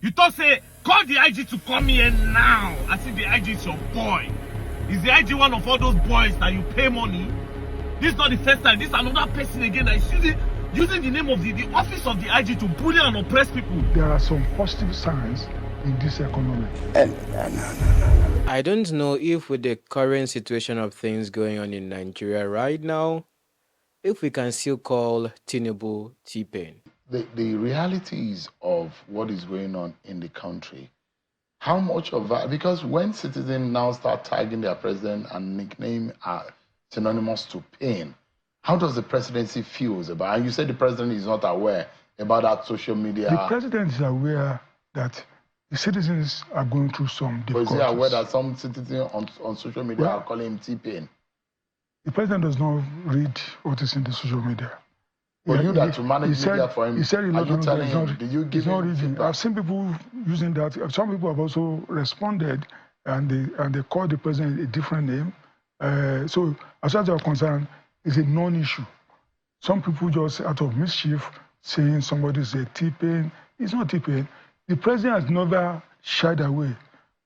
You thought say, call the IG to come here now. I see the IG is your boy. Is the IG one of all those boys that you pay money? This is not the first time. This is another person again that is using the name of the office of the IG to bully and oppress people. There are some positive signs in this economy. I don't know if with the current situation of things going on in Nigeria right now, if we can still call Tinubu T-Pain. The realities of what is going on in the country, how much of that, because when citizens now start tagging their president and nickname synonymous to pain, how does the presidency feel about it? And you said the president is not aware about that social media. The president is aware that the citizens are going through some difficulties. But is he aware that some citizens on social media are calling him T-Pain? The president does not read what is in the social media. For you that to manage media for him, he said are you telling him, do you give him feedback? I've seen people using that. Some people have also responded and they called the president a different name. So as far as I'm concerned, it's a non-issue. Some people just out of mischief saying somebody is a T-Pain. It's not T-Pain. The president has never shied away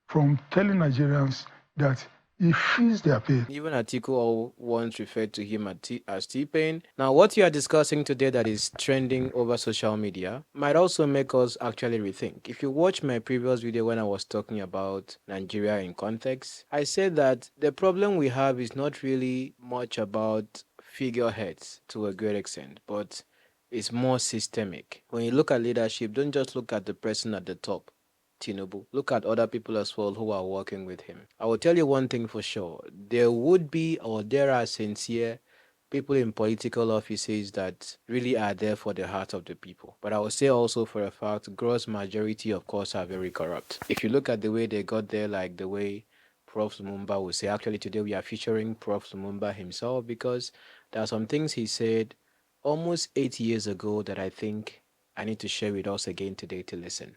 from telling Nigerians that he feels their pain. Even Atiku once referred to him as T-Pain. Now, what you are discussing today that is trending over social media might also make us actually rethink. If you watch my previous video when I was talking about Nigeria in context, I said that the problem we have is not really much about figureheads to a great extent, but it's more systemic. When you look at leadership, don't just look at the person at the top. Tinubu. Look at other people as well who are working with him. I will tell you one thing for sure. There would be, or there are sincere people in political offices that really are there for the heart of the people. But I will say also for a fact, gross majority, of course, are very corrupt. If you look at the way they got there, like the way Prof. Lumumba will say, actually today we are featuring Prof. Lumumba himself because there are some things he said almost 8 years ago that I think I need to share with us again today to listen.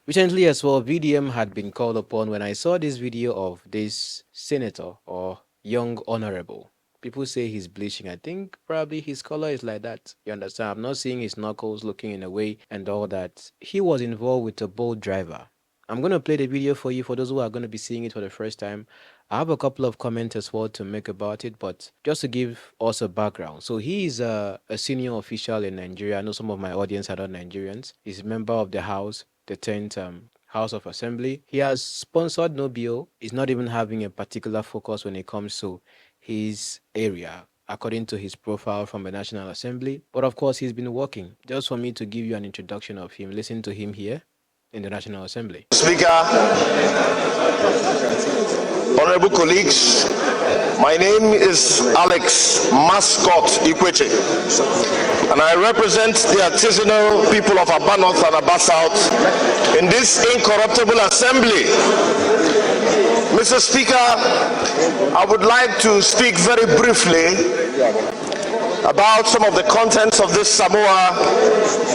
Recently as well, VDM had been called upon. When I saw this video of this senator or young honorable, people say he's bleaching. I think probably his color is like that. You understand? I'm not seeing his knuckles looking in a way and all that. He was involved with a boat driver. I'm going to play the video for you for those who are going to be seeing it for the first time. I have a couple of comments as well to make about it, but just to give us a background. So he is a senior official in Nigeria. I know some of my audience are not Nigerians. He's a member of the House, the 10th House of Assembly. He has sponsored no bill. He's not even having a particular focus when it comes to his area, according to his profile from the National Assembly. But of course, he's been working. Just for me to give you an introduction of him, listen to him here in the National Assembly. Speaker, honorable colleagues, my name is Alex Mascot Ikwechegh, and I represent the artisanal people of Aba North and Aba South in this incorruptible assembly. Mr. Speaker, I would like to speak very briefly about some of the contents of this Samoa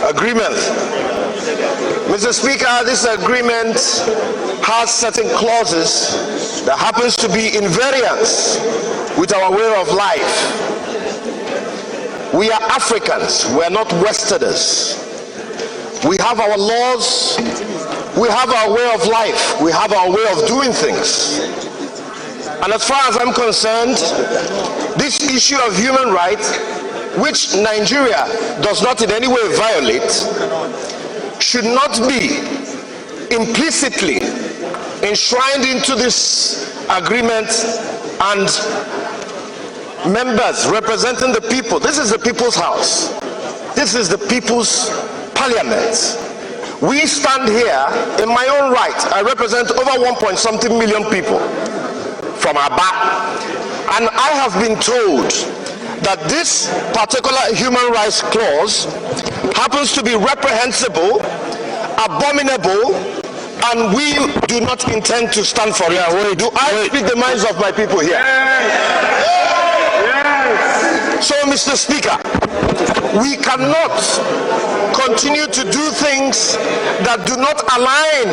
agreement. Mr. Speaker, this agreement has certain clauses that happens to be in variance with our way of life. We are Africans, we are not Westerners. We have our laws, we have our way of life, we have our way of doing things. And as far as I'm concerned, this issue of human rights, which Nigeria does not in any way violate, should not be implicitly enshrined into this agreement, and members representing the people. This is the people's house. This is the people's parliament. We stand here in my own right. I represent over 1.something million people from Aba, and I have been told that this particular human rights clause happens to be reprehensible, abominable, and we do not intend to stand for it. Do I speak the minds of my people here? So, Mr. Speaker, we cannot continue to do things that do not align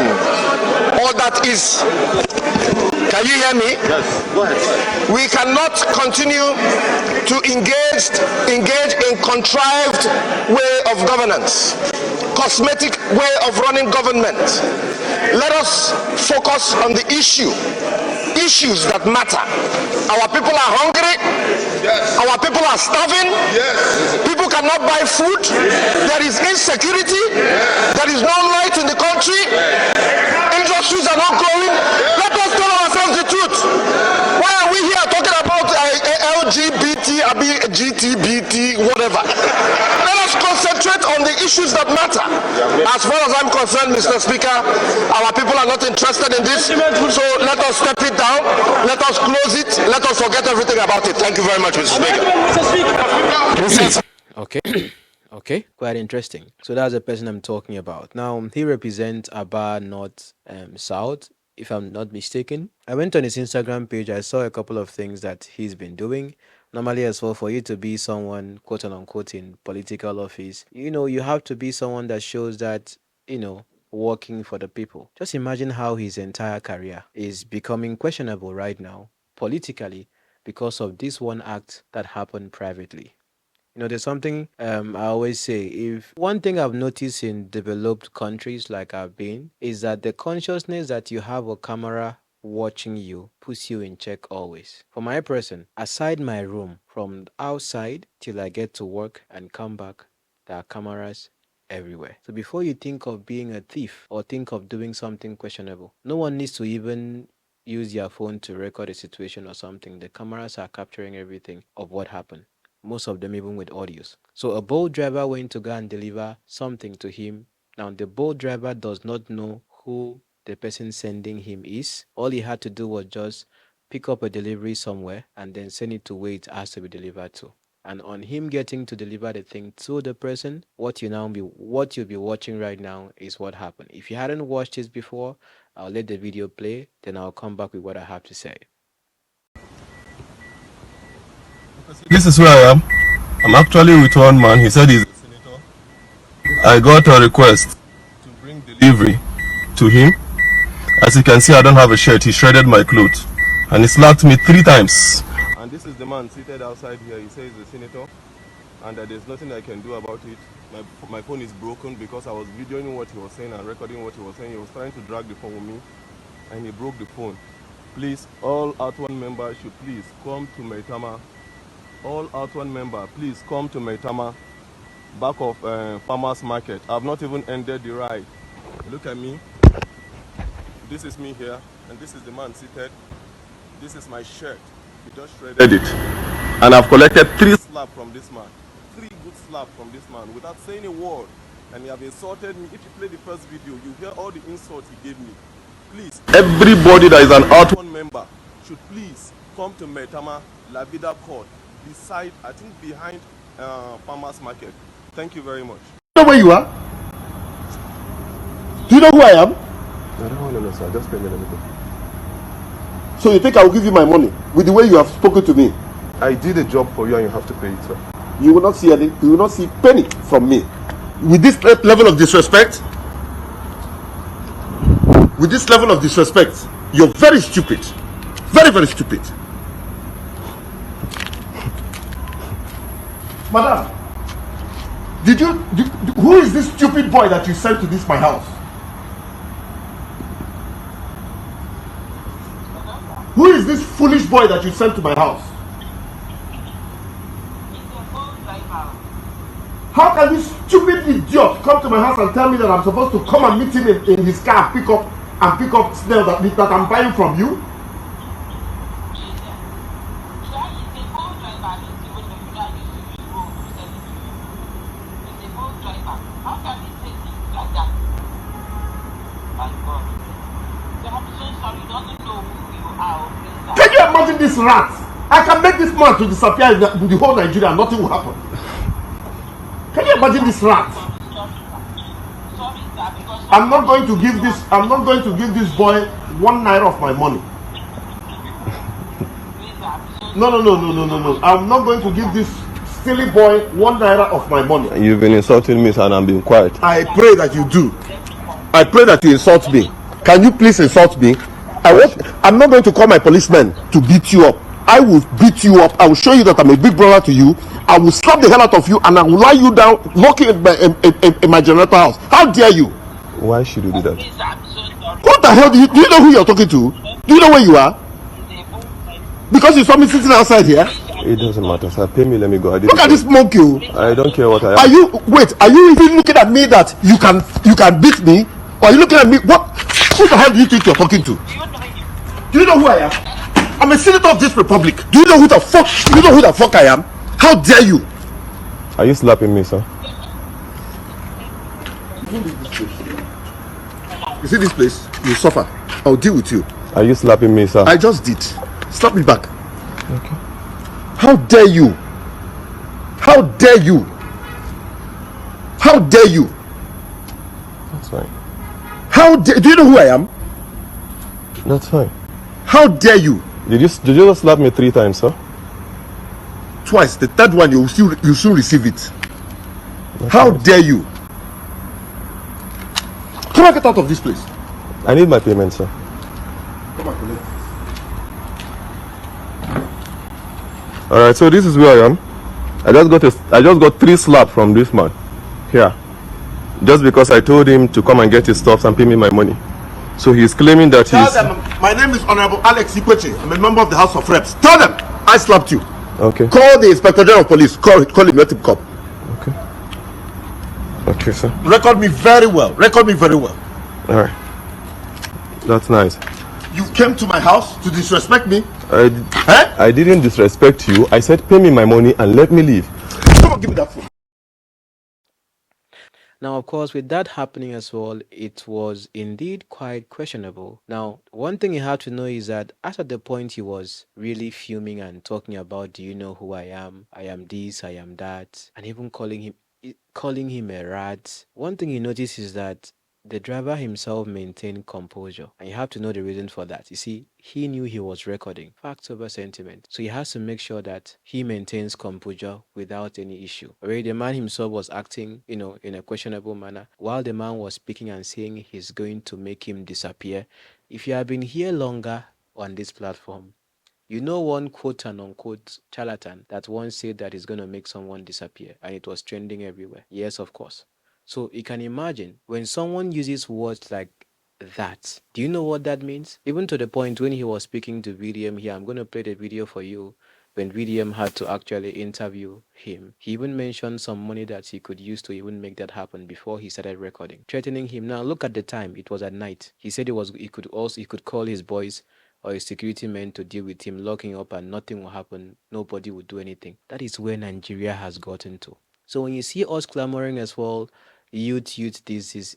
or that is... Can you hear me? Yes, go ahead. We cannot continue to engage in contrived way of governance. cosmetic way of running government. Let us focus on the issues that matter. Our people are hungry. Yes. Our people are starving. Yes. People cannot buy food. There is insecurity. Yes. There is no light in the country. Yes. Industries are not growing. Yes. Let us tell ourselves the truth. Why are we here talking about LGBT, GTBT, whatever? Let us concentrate on the issues that matter. As far as I'm concerned, Mr. Speaker, our people are not interested in this. So let us step it down. Let us close it. Let us forget everything about it. Thank you very much, Mr. Speaker. Okay. Okay, quite interesting. So that's the person I'm talking about. Now, he represents Aba North South, if I'm not mistaken. I went on his Instagram page. I saw a couple of things that he's been doing. Normally, as well, for you to be someone, quote unquote, in political office, you have to be someone that shows that, working for the people. Just imagine how his entire career is becoming questionable right now, politically, because of this one act that happened privately. There's something I always say. If one thing I've noticed in developed countries like I've been is that the consciousness that you have a camera watching you puts you in check always. For my person, aside my room, from outside till I get to work and come back, there are cameras everywhere. So before you think of being a thief or think of doing something questionable, no one needs to even use your phone to record a situation or something. The cameras are capturing everything of what happened. Most of them even with audios. So a bold driver went to go and deliver something to him. Now the bold driver does not know who the person sending him is. All he had to do was just pick up a delivery somewhere and then send it to where it has to be delivered to. And on him getting to deliver the thing to the person, what you'll be watching right now is what happened. If you hadn't watched this before, I'll let the video play, then I'll come back with what I have to say. This is where I am. I'm actually with one man. He said he's a senator. I got a request to bring delivery to him. As you can see, I don't have a shirt. He shredded my clothes and he slapped me 3 times. And this is the man seated outside here. He says he's a senator and that there's nothing I can do about it. My phone is broken because I was videoing what he was saying and recording what he was saying. He was trying to drag the phone with me and he broke the phone. Please, all Out1 members should please come to Maitama. All Out1 member, please come to Maitama, back of Farmers Market. I've not even ended the ride. Look at me. This is me here, and this is the man seated. This is my shirt. He just shredded it. And I've collected 3 slaps from this man. 3 good slaps from this man without saying a word. And he have insulted me. If you play the first video, you hear all the insults he gave me. Please, everybody that is an Out1 member should please come to Maitama, La Vida Court. Beside, I think behind Farmers Market. Thank you very much. Do you know where you are? Do you know who I am? I don't want to know, sir. Just pay me the money. So you think I will give you my money with the way you have spoken to me? I did a job for you and you have to pay it, sir. You will not see any. You will not see penny from me. With this level of disrespect, you're very stupid. Very, very stupid. Madam, who is this stupid boy that you sent to my house? Who is this foolish boy that you sent to my house? How can this stupid idiot come to my house and tell me that I'm supposed to come and meet him in his car and pick up snail that I'm buying from you? Can you imagine this rat? I can make this man to disappear in the whole Nigeria and nothing will happen. Can you imagine this rat? I'm not going to give this boy 1 naira of my money. No. I'm not going to give this silly boy 1 naira of my money. You've been insulting me, sir, and I'm being quiet. I pray that you do. I pray that you insult me. Can you please insult me? I'm not going to call my policeman to beat you up. I will beat you up. I will show you that I'm a big brother to you, I will slap the hell out of you and I will lie you down, lock you in my generator house. How dare you? Why should you do that? What the hell? Do you know who you're talking to? Do you know where you are? Because you saw me sitting outside here. It doesn't matter, sir. Pay me, let me go. Look at this monkey. I don't care what I am. Are you even looking at me that you can beat me? Or are you looking at me? What? Who the hell do you think you're talking to? Do you know who I am? I'm a senator of this republic. Do you know who the fuck? Do you know who the fuck I am? How dare you? Are you slapping me, sir? You see this place? You suffer. I'll deal with you. Are you slapping me, sir? I just did. Slap me back. Okay. How dare you? How dare you? How dare you? That's fine. Do you know who I am? That's fine. How dare you? Did you just slap me 3 times, sir? Twice. The third one you soon receive it. That's How nice. dare you? Come on, get out of this place. I need my payment, sir. Come on, collect. Alright, so this is where I am. I just got 3 slaps from this man. Here. Just because I told him to come and get his stuff and pay me my money. So he's claiming that Tell them my name is Honorable Alex Ikwechegh. I'm a member of the House of Reps. Tell them I slapped you. Okay. Call the Inspector General of Police. Call him, let him come. Okay. Okay, sir. Record me very well. Record me very well. Alright. That's nice. You came to my house to disrespect me? I didn't disrespect you. I said pay me my money and let me leave. Come on, give me that phone. Now, of course, with that happening as well, it was indeed quite questionable. Now, one thing you have to know is that at the point he was really fuming and talking about, do you know who I am this, I am that, and even calling him a rat. One thing you notice is that the driver himself maintained composure, and you have to know the reason for that. You see, he knew he was recording facts over sentiment, so he has to make sure that he maintains composure without any issue. Already the man himself was acting, in a questionable manner, while the man was speaking and saying he's going to make him disappear. If you have been here longer on this platform, you know one quote and unquote charlatan that once said that he's going to make someone disappear, and it was trending everywhere. Yes, of course. So you can imagine when someone uses words like that, do you know what that means? Even to the point when he was speaking to VDM here, I'm going to play the video for you. When VDM had to actually interview him, he even mentioned some money that he could use to even make that happen before he started recording, threatening him. Now look at the time, it was at night. He said he could call his boys or his security men to deal with him, locking up, and nothing will happen. Nobody will do anything. That is where Nigeria has gotten to. So when you see us clamoring as well, youth, this is...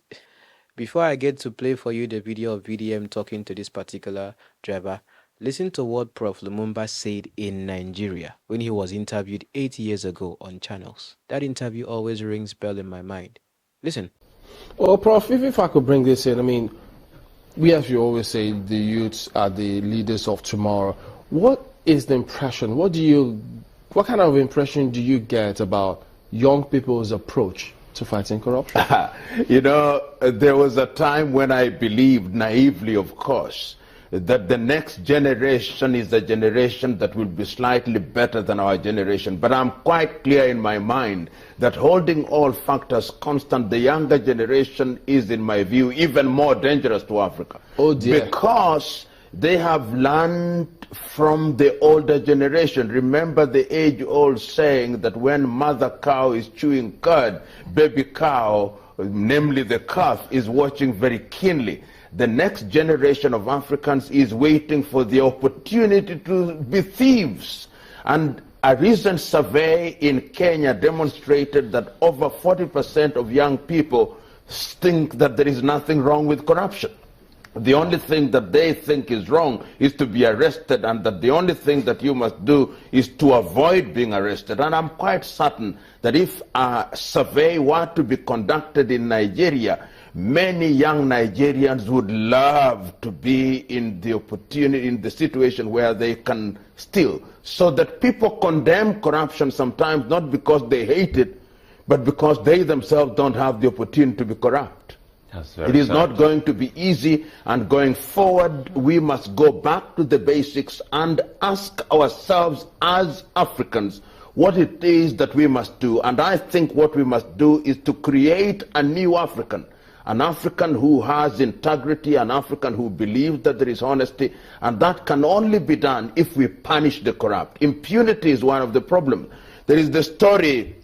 Before I get to play for you the video of VDM talking to this particular driver, listen to what Prof. Lumumba said in Nigeria when he was interviewed 8 years ago on channels. That interview always rings bell in my mind. Listen. Well, Prof, if I could bring this in, I mean, we, as you always say, the youths are the leaders of tomorrow. What is the impression? What kind of impression do you get about young people's approach to fighting corruption? You know, there was a time when I believed naively, of course, that the next generation is a generation that will be slightly better than our generation. But I'm quite clear in my mind that holding all factors constant, the younger generation is, in my view, even more dangerous to Africa. Oh dear. Because they have learned from the older generation. Remember the age-old saying that when mother cow is chewing cud, baby cow, namely the calf, is watching very keenly. The next generation of Africans is waiting for the opportunity to be thieves. And a recent survey in Kenya demonstrated that over 40% of young people think that there is nothing wrong with corruption. The only thing that they think is wrong is to be arrested, and that the only thing that you must do is to avoid being arrested. And I'm quite certain that if a survey were to be conducted in Nigeria, many young Nigerians would love to be in the situation where they can steal. So that people condemn corruption sometimes not because they hate it, but because they themselves don't have the opportunity to be corrupt. It is not going to be easy, and going forward we must go back to the basics and ask ourselves as Africans, what it is that we must do. And I think what we must do is to create a new African. An African who has integrity, an African who believes that there is honesty, and that can only be done if we punish the corrupt. Impunity is one of the problems. There is the story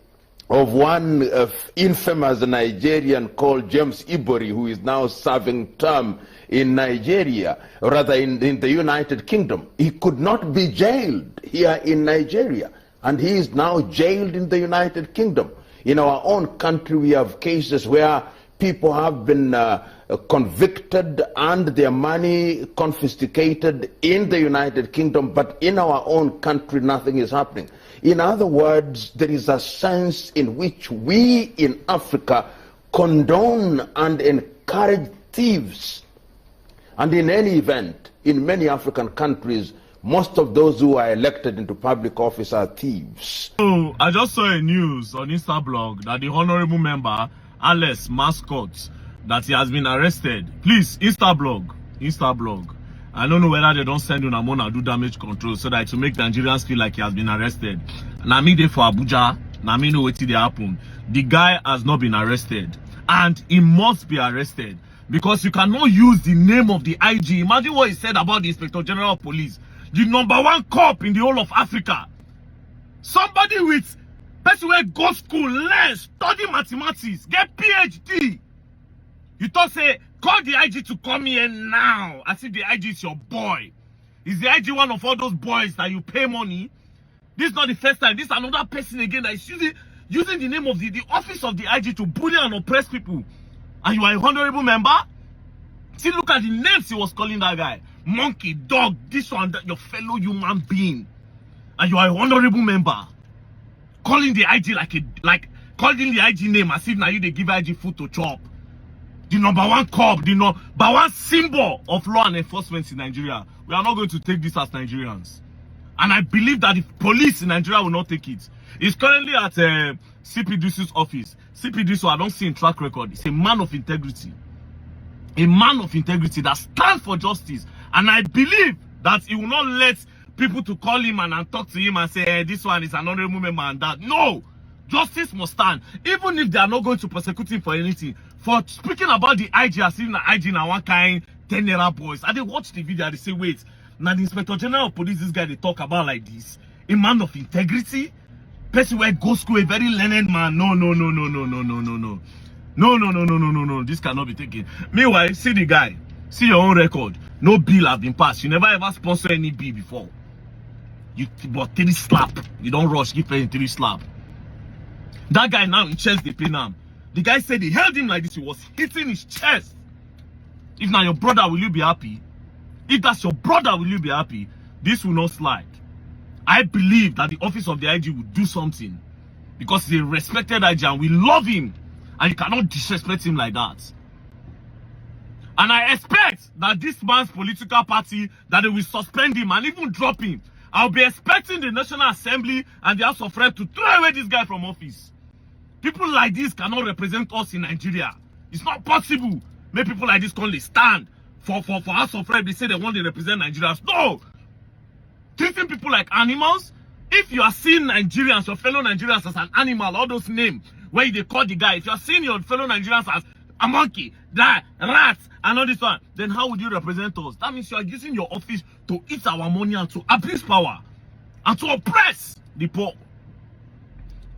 of one infamous Nigerian called James Ibori, who is now serving term in Nigeria, or rather in the United Kingdom. He could not be jailed here in Nigeria, and he is now jailed in the United Kingdom. In our own country, we have cases where people have been convicted and their money confiscated in the United Kingdom, but in our own country, nothing is happening. In other words, there is a sense in which we in Africa condone and encourage thieves. And in any event, in many African countries, most of those who are elected into public office are thieves. So, I just saw a news on Instablog that the honorable member, Alex Mascot, that he has been arrested. Please, Instablog. I don't know whether they don't send Unamona do damage control so that to make Nigerians feel like he has been arrested. Now me there for Abuja, now me know what did happen. The guy has not been arrested, and he must be arrested because you cannot use the name of the IG. Imagine what he said about the Inspector General of Police, the #1 cop in the whole of Africa. Somebody with person where go school, learn, study mathematics, get PhD. You thought say call the IG to come here now. I see the IG is your boy. Is the IG one of all those boys that you pay money? This is not the first time. This is another person again that is using the name of the office of the IG to bully and oppress people. And you are a honorable member? See, look at the names he was calling that guy. Monkey, dog, this one, that, your fellow human being. And you are a honorable member. Calling the IG like calling the IG name as if now you they give IG food to chop. The #1 cop, the #1 symbol of law and enforcement in Nigeria. We are not going to take this as Nigerians. And I believe that the police in Nigeria will not take it. He's currently at CP Dusu's office. CP Dusu, I don't see in track record. He's a man of integrity. A man of integrity that stands for justice. And I believe that he will not let people to call him and talk to him and say, hey, this one is an honorable member and that. No! Justice must stand. Even if they are not going to prosecute him for anything. For speaking about the IG, as if the IG now one kind 10 naira boys. And they watch the video and they say, wait, now the Inspector General of Police, this guy they talk about like this. A man of integrity? Person where go school, a very learned man. No. No. This cannot be taken. Meanwhile, see the guy. See your own record. No bill have been passed. You never ever sponsor any bill before. You but 3 slap. You don't rush, give him 3 slap. That guy now in chest they pain him. The guy said he held him like this. He was hitting his chest. If now your brother, will you be happy? If that's your brother, will you be happy? This will not slide. I believe that the office of the IG will do something. Because he's a respected IG and we love him. And you cannot disrespect him like that. And I expect that this man's political party, that they will suspend him and even drop him. I'll be expecting the National Assembly and the House of Reps to throw away this guy from office. People like this cannot represent us in Nigeria. It's not possible. Make people like this only stand for House of Reps. They say they want to represent Nigerians. No! Treating people like animals. If you are seeing Nigerians, your fellow Nigerians as an animal, all those names where they call the guy, if you are seeing your fellow Nigerians as a monkey, that, rat, and all this one, then how would you represent us? That means you are using your office to eat our money and to abuse power and to oppress the poor.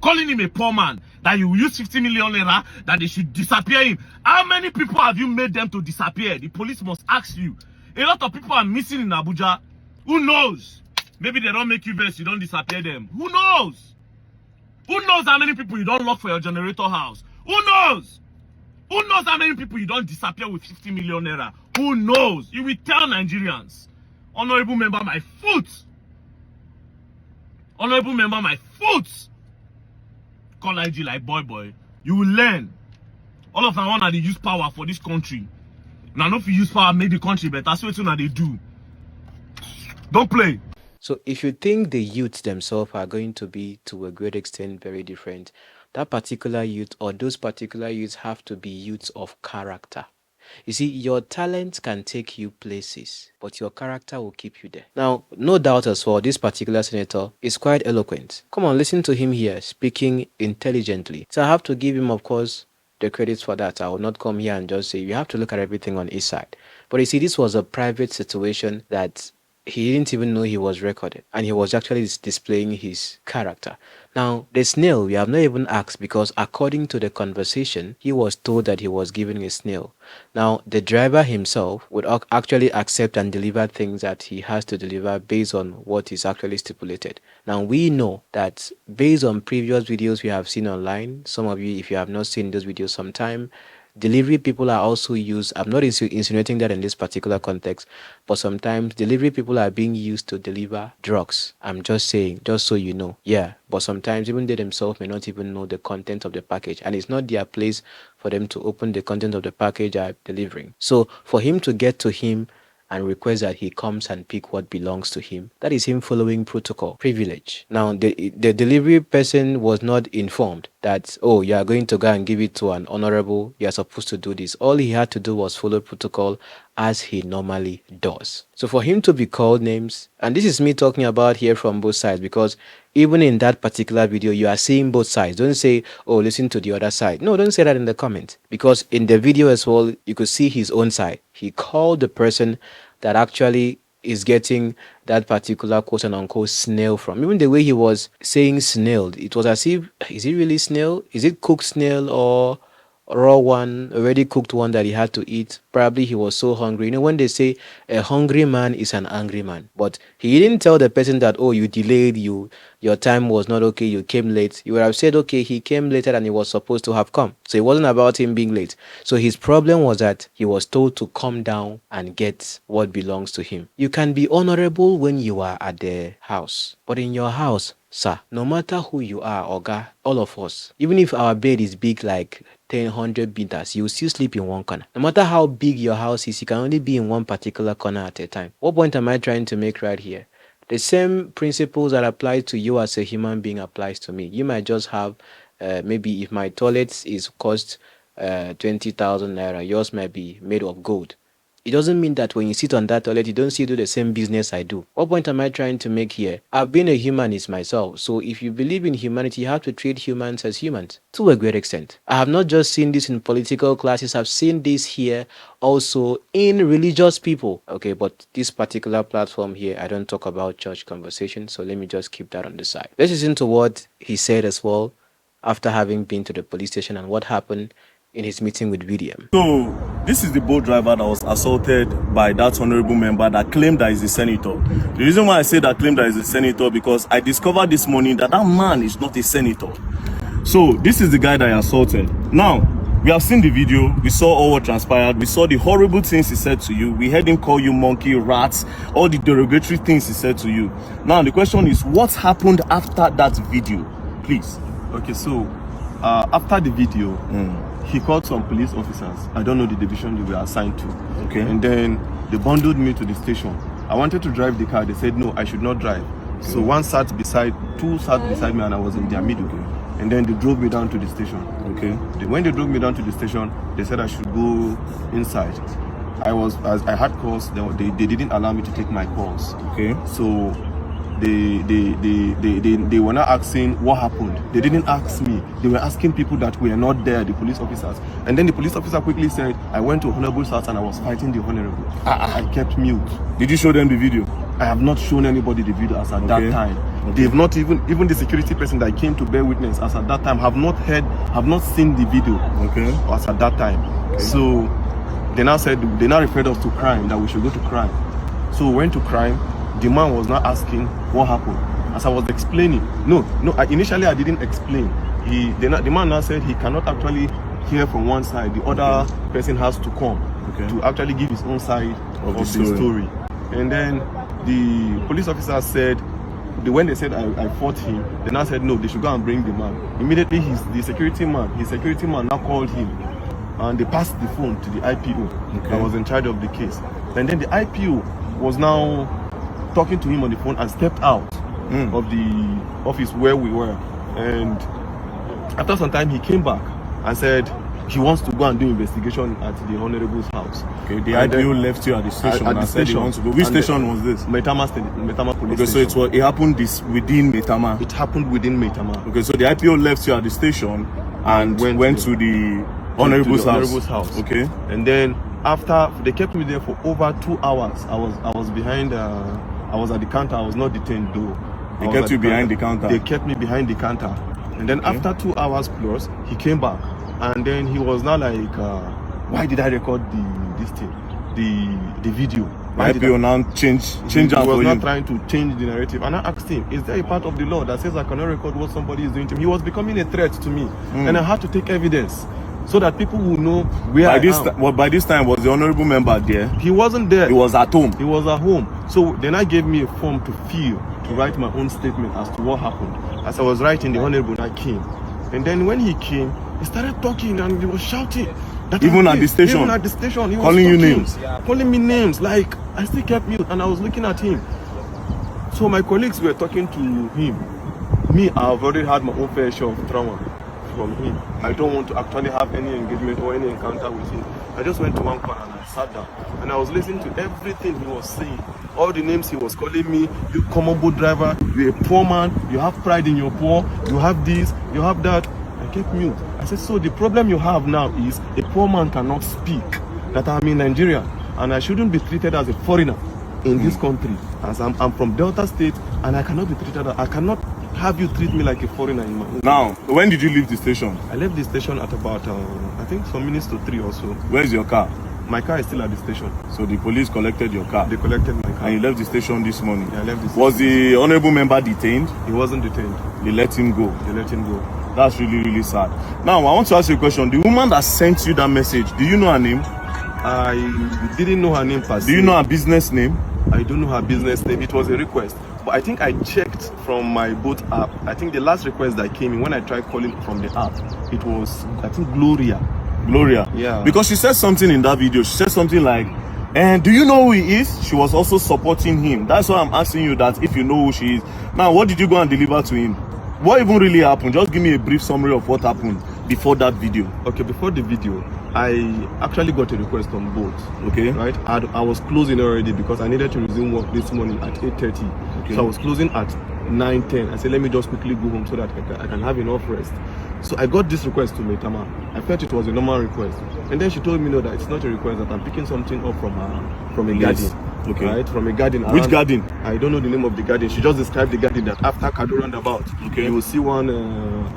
Calling him a poor man, that you will use 50 million naira, that they should disappear him. How many people have you made them to disappear? The police must ask you. A lot of people are missing in Abuja. Who knows? Maybe they don't make you best, you don't disappear them. Who knows? Who knows how many people you don't lock for your generator house? Who knows? Who knows how many people you don't disappear with 50 million naira? Who knows? You will tell Nigerians. Honorable member, my foot. Honorable member, my foot. Call IG like boy. You will learn. All of them want to use power for this country. Now, not if you use power, make the country better. That's what they do. Don't play. So if you think the youths themselves are going to be, to a great extent, very different, that particular youth or those particular youths have to be youths of character. You see, your talent can take you places, but your character will keep you there. Now, no doubt as well, this particular senator is quite eloquent. Come on, listen to him here, speaking intelligently. So I have to give him, of course, the credits for that. I will not come here and just say, you have to look at everything on his side. But you see, this was a private situation that he didn't even know he was recorded, and he was actually displaying his character. Now, the snail, we have not even asked, because according to the conversation, he was told that he was given a snail. Now, the driver himself would actually accept and deliver things that he has to deliver based on what is actually stipulated. Now, we know that based on previous videos we have seen online, some of you, if you have not seen those videos sometime, delivery people are also used. I'm not insinuating that in this particular context, but sometimes delivery people are being used to deliver drugs. I'm just saying, just so you know. Yeah, but sometimes even they themselves may not even know the content of the package, and it's not their place for them to open the content of the package they are delivering. So for him to get to him and request that he comes and pick what belongs to him, that is him following protocol, privilege. Now, the delivery person was not informed that, oh, you are going to go and give it to an honorable, you are supposed to do this. All he had to do was follow protocol as he normally does. So for him to be called names, and this is me talking about here from both sides, because even in that particular video, you are seeing both sides. Don't say, oh, listen to the other side. No, don't say that in the comment, because in the video as well, you could see his own side. He called the person that actually is getting that particular quote-unquote snail from. Even the way he was saying snail, it was as if, is it really snail? Is it cooked snail or raw one, already cooked one that he had to eat? Probably he was so hungry. You know, when they say a hungry man is an angry man, but he didn't tell the person that, oh, you delayed, your time was not okay, you came late. You would have said, okay, he came later than he was supposed to have come. So it wasn't about him being late. So his problem was that he was told to come down and get what belongs to him. You can be honorable when you are at the house, but in your house, sir, no matter who you are, Oga, all of us, even if our bed is big like 100 meters, you will still sleep in one corner. No matter how big your house is, you can only be in one particular corner at a time. What point am I trying to make right here? The same principles that apply to you as a human being applies to me. You might just have, maybe if my toilet is cost 20,000 naira, yours might be made of gold. It doesn't mean that when you sit on that toilet, you don't still do the same business I do. What point am I trying to make here? I've been a humanist myself, so if you believe in humanity, you have to treat humans as humans to a great extent. I have not just seen this in political classes, I've seen this here also in religious people. Okay, but this particular platform here, I don't talk about church conversation, so let me just keep that on the side. Let's listen to what he said as well after having been to the police station and what happened in his meeting with VDM. So, this is the boat driver that was assaulted by that honorable member that claimed that he's a senator. The reason why I say that claimed that he's a senator, because I discovered this morning that that man is not a senator. So, this is the guy that I assaulted. Now, we have seen the video, we saw all what transpired, we saw the horrible things he said to you, we heard him call you monkey, rats, all the derogatory things he said to you. Now, the question is, what happened after that video? Please. Okay, so, after the video, he called some police officers. I don't know the division they were assigned to. Okay. And then they bundled me to the station. I wanted to drive the car. They said, no, I should not drive. Okay. So two sat beside me and I was in their middle. Okay. And then they drove me down to the station. Okay. When they drove me down to the station, they said I should go inside. As I had calls, they didn't allow me to take my calls. Okay. So they were not asking what happened. They didn't ask me. They were asking people that were not there, the police officers. And then the police officer quickly said, I went to Honorable's house and I was fighting the Honorable. I kept mute. Did you show them the video? I have not shown anybody the video as at that time. Okay. They've not even the security person that came to bear witness as at that time have not seen the video. Okay. As at that time. Okay. So they now referred us to crime, that we should go to crime. So we went to crime. The man was not asking what happened. As I was explaining, initially I didn't explain. The man now said he cannot actually hear from one side. The other person has to come to actually give his own side of the story. And then the police officer said, when they said I fought him, they now said no, they should go and bring the man. Immediately his security man now called him, and they passed the phone to the IPO that was in charge of the case. And then the IPO was now talking to him on the phone and stepped out of the office where we were. And after some time he came back and said he wants to go and do investigation at the Honorable's house. Okay, the IPO left you at the station. At the station. Wants to go. Which station was this? Maitama police station. So it happened within Maitama. It happened within Maitama. Okay, so the IPO left you at the station and went to the Honorable's house. Okay, and then after they kept me there for over 2 hours. I was behind. I was at the counter. I was not detained though. They kept you behind the counter. They kept me behind the counter, and then after 2 hours plus, he came back, and then he was now like, "Why did I record the video?" Why did IPO now change He was not trying to change the narrative, and I asked him, "Is there a part of the law that says I cannot record what somebody is doing to me?" He was becoming a threat to me, and I had to take evidence, so that people will know where I am. By this time, was the honorable member there? He wasn't there. He was at home. He was at home. So then I gave me a form to fill, to write my own statement as to what happened. As I was writing, the honorable I came. And then when he came, he started talking and he was shouting. Even at the station? Even at the station. He was calling you names? Calling me names. Like, I still kept mute and I was looking at him. So my colleagues were talking to him. Me, I've already had my own fair share of trauma from him. I don't want to actually have any engagement or any encounter with him. I just went to one corner and I sat down and I was listening to everything he was saying. All the names he was calling me: you common boat driver, you're a poor man, you have pride in your poor, you have this, you have that. I kept mute. I said, so the problem you have now is a poor man cannot speak, that I'm in Nigeria and I shouldn't be treated as a foreigner in this country, as I'm from Delta State, and I cannot be treated, I cannot have you treat me like a foreigner in my own. Now, when did you leave the station? I left the station at about, I think some minutes to 3 or so. Where's your car? My car is still at the station. So the police collected your car? They collected my car. And you left the station this morning? Yeah, I left the station. Was the honorable member detained? He wasn't detained. They let him go? They let him go. That's really, really sad. Now, I want to ask you a question. The woman that sent you that message, do you know her name? I didn't know her name per se. Do you know her business name? I don't know her business name. It was a request. But I think I checked from my boat app. I think the last request that came in when I tried calling from the app, it was, I think, Gloria. Gloria? Yeah. Because she said something in that video. She said something like, and do you know who he is? She was also supporting him. That's why I'm asking you that if you know who she is. Now, what did you go and deliver to him? What even really happened? Just give me a brief summary of what happened before that video. Okay, before the video, I actually got a request on boat. Okay. Right? I was closing already because I needed to resume work this morning at 8:30. Okay. So I was closing at 9:10. I said, let me just quickly go home so that I can have enough rest. So I got this request to Maitama. I felt it was a normal request. And then she told me, no, that it's not a request, that I'm picking something up from a garden. Okay. Right? From a garden. Which garden? I don't know the name of the garden. She just described the garden that after Kado roundabout, okay, you will see one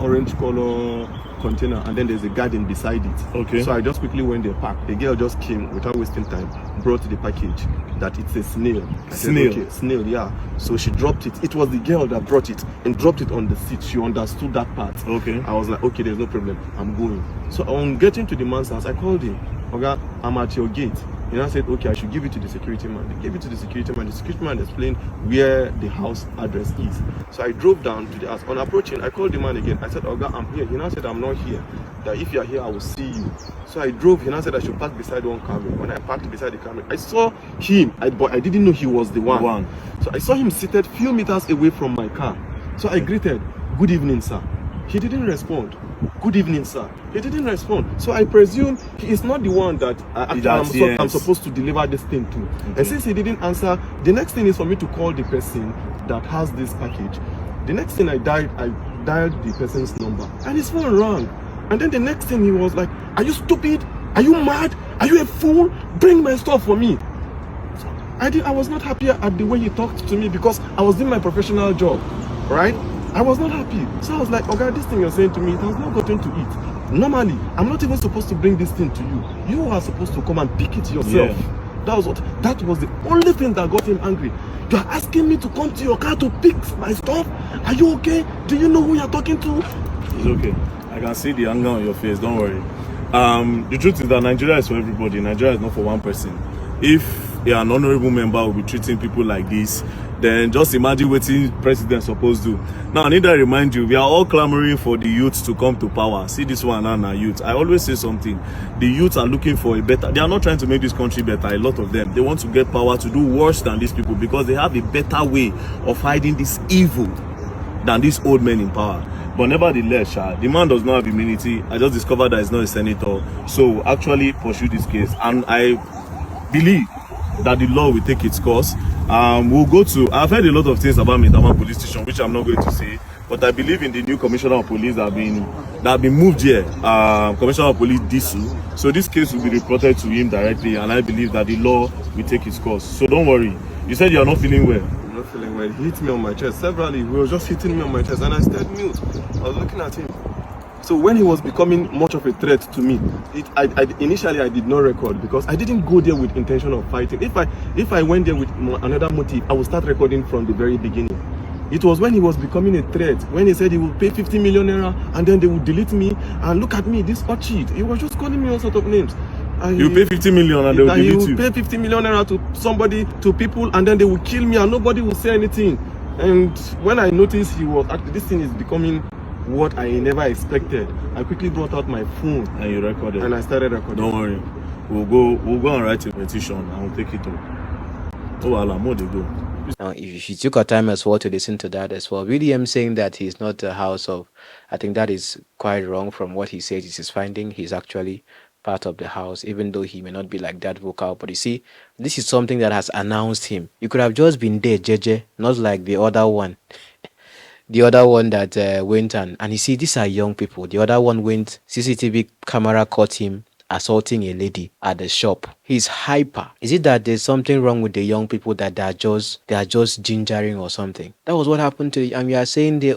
orange color container and then there's a garden beside it. Okay. So I just quickly went there, parked. The girl just came without wasting time, brought the package that it's a snail. I snail? Said, okay, snail, yeah. So she dropped it. It was the girl that brought it and dropped it on the seat. She understood that part. Okay. I was like, okay, there's no problem. I'm going. So on getting to the man's house, I called him. Okay, I'm at your gate. And I said, okay, I should give it to the security man. They gave it to the security man. The security man explained where the house address is. So I drove down to the house. On approaching, I called the man again. I said, Oga, I'm here. He now said, I'm not here. That if you are here, I will see you. So I drove. He now said I should park beside one camera. When I parked beside the camera, I saw him, but I didn't know he was the one. So I saw him seated few meters away from my car. So I greeted, good evening, sir. He didn't respond. Good evening, sir. He didn't respond. So I presume he is not the one that I'm supposed to deliver this thing to. Okay. And since he didn't answer, the next thing is for me to call the person that has this package. The next thing I dialed the person's number and his phone rang. And then the next thing he was like, are you stupid? Are you mad? Are you a fool? Bring my stuff for me. So I was not happy at the way he talked to me because I was doing my professional job, right? I was not happy. So I was like, okay, this thing you're saying to me, it has not gotten to it. Normally, I'm not even supposed to bring this thing to you. You are supposed to come and pick it yourself. Yeah. That was the only thing that got him angry. You're asking me to come to your car to pick my stuff? Are you okay? Do you know who you're talking to? It's okay. I can see the anger on your face, don't worry. The truth is that Nigeria is for everybody. Nigeria is not for one person. If an honorable member will be treating people like this, then just imagine what the president supposed to do. Now, I need to remind you, we are all clamoring for the youth to come to power. See this one and our youth. I always say something. The youth are looking for a better... They are not trying to make this country better, a lot of them. They want to get power to do worse than these people because they have a better way of hiding this evil than these old men in power. But nevertheless, the man does not have immunity. I just discovered that he's not a senator. So actually pursue this case. And I believe that the law will take its course. We'll go to, I've heard a lot of things about Maitama police station, which I'm not going to say, but I believe in the new commissioner of police that have been moved here, Commissioner of Police Disu. So this case will be reported to him directly, and I believe that the law will take its course. So don't worry. You said you are not feeling well. I'm not feeling well. He hit me on my chest severally. He was just hitting me on my chest, and I stayed mute. I was looking at him. So when he was becoming much of a threat to me, initially I did not record because I didn't go there with intention of fighting. If I went there with another motive, I would start recording from the very beginning. It was when he was becoming a threat, when he said he would pay 50 million naira and then they would delete me, and look at me, this orchid. He was just calling me all sorts of names. You pay 50 million and they will delete you. He will pay 50 million naira to somebody, to people, and then they will kill me and nobody will say anything. And when I noticed this thing is becoming what I never expected, I quickly brought out my phone and you recorded. And I started recording. Don't worry, we'll go and write a petition and we'll take it up. Oh, more they go. Now, if you took our time as well to listen to that as well, VDM saying that he's not a house of, I think that is quite wrong from what he says is his finding. He's actually part of the house, even though he may not be like that vocal. But you see, this is something that has announced him. You could have just been there, JJ, not like the other one. The other one that went and you see, these are young people. The other one went, CCTV camera caught him assaulting a lady at the shop. He's hyper. Is it that there's something wrong with the young people, that they are just gingering or something? That was what happened to, and we are saying the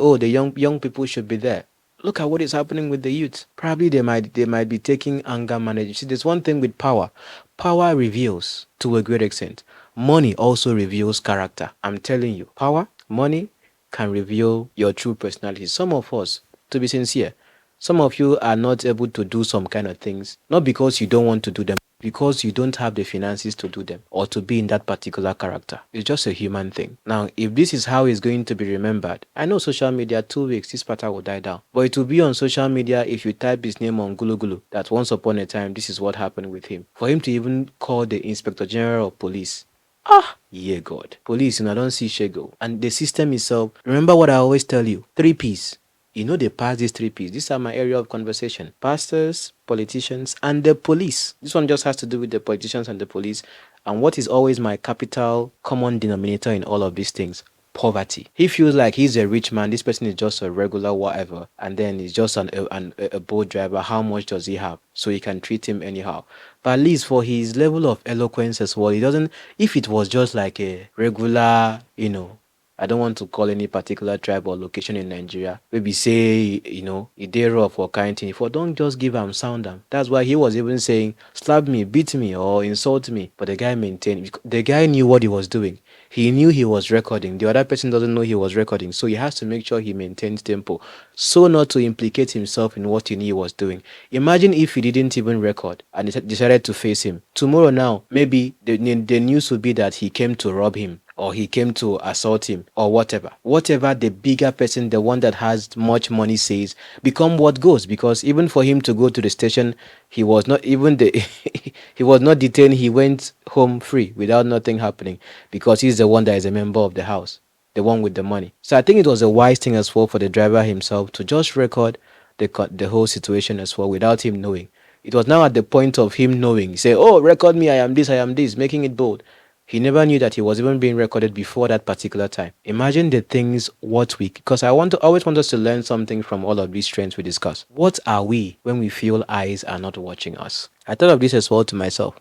young people should be there. Look at what is happening with the youth. Probably they might be taking anger management. See, there's one thing with power. Power reveals to a great extent. Money also reveals character. I'm telling you, power, money can reveal your true personality. Some of us, to be sincere, some of you are not able to do some kind of things, not because you don't want to do them, because you don't have the finances to do them or to be in that particular character. It's just a human thing. Now, if this is how it's going to be remembered, I know social media, 2 weeks, this pattern will die down. But it will be on social media if you type his name on Gulu, that once upon a time, this is what happened with him. For him to even call the Inspector General of Police. Yeah, God. Police, I don't see Shego. And the system itself, remember what I always tell you, 3 Ps. You know they pass these 3 Ps. These are my area of conversation. Pastors, politicians, and the police. This one just has to do with the politicians and the police. And what is always my capital common denominator in all of these things? Poverty. He feels like he's a rich man. This person is just a regular whatever. And then he's just a boat driver. How much does he have? So he can treat him anyhow. But at least for his level of eloquence as well, he doesn't, if it was just like a regular, I don't want to call any particular tribe or location in Nigeria. Maybe say, Idero or kind thing. If I don't just give him sound them. That's why he was even saying, slap me, beat me, or insult me. But the guy maintained. The guy knew what he was doing. He knew he was recording. The other person doesn't know he was recording. So he has to make sure he maintains tempo. So not to implicate himself in what he knew he was doing. Imagine if he didn't even record and decided to face him. Tomorrow now, maybe the news would be that he came to rob him, or he came to assault him, or whatever. Whatever the bigger person, the one that has much money says, become what goes. Because even for him to go to the station, he was not even he was not detained. He went home free without nothing happening, because he's the one that is a member of the house, the one with the money. So I think it was a wise thing as well for the driver himself to just record the whole situation as well without him knowing. It was now at the point of him knowing. He said, "Oh, record me, I am this," making it bold. He never knew that he was even being recorded before that particular time. Imagine the things because I always want us to learn something from all of these trends we discuss. What are we when we feel eyes are not watching us? I thought of this as well to myself.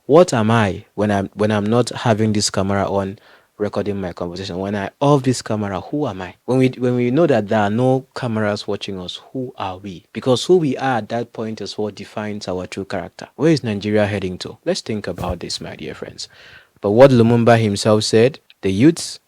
What am I when I'm not having this camera on, recording my conversation? When I off this camera, who am I? When we know that there are no cameras watching us, who are we? Because who we are at that point is what defines our true character. Where is Nigeria heading to? Let's think about this, my dear friends. But what Lumumba himself said, the youths,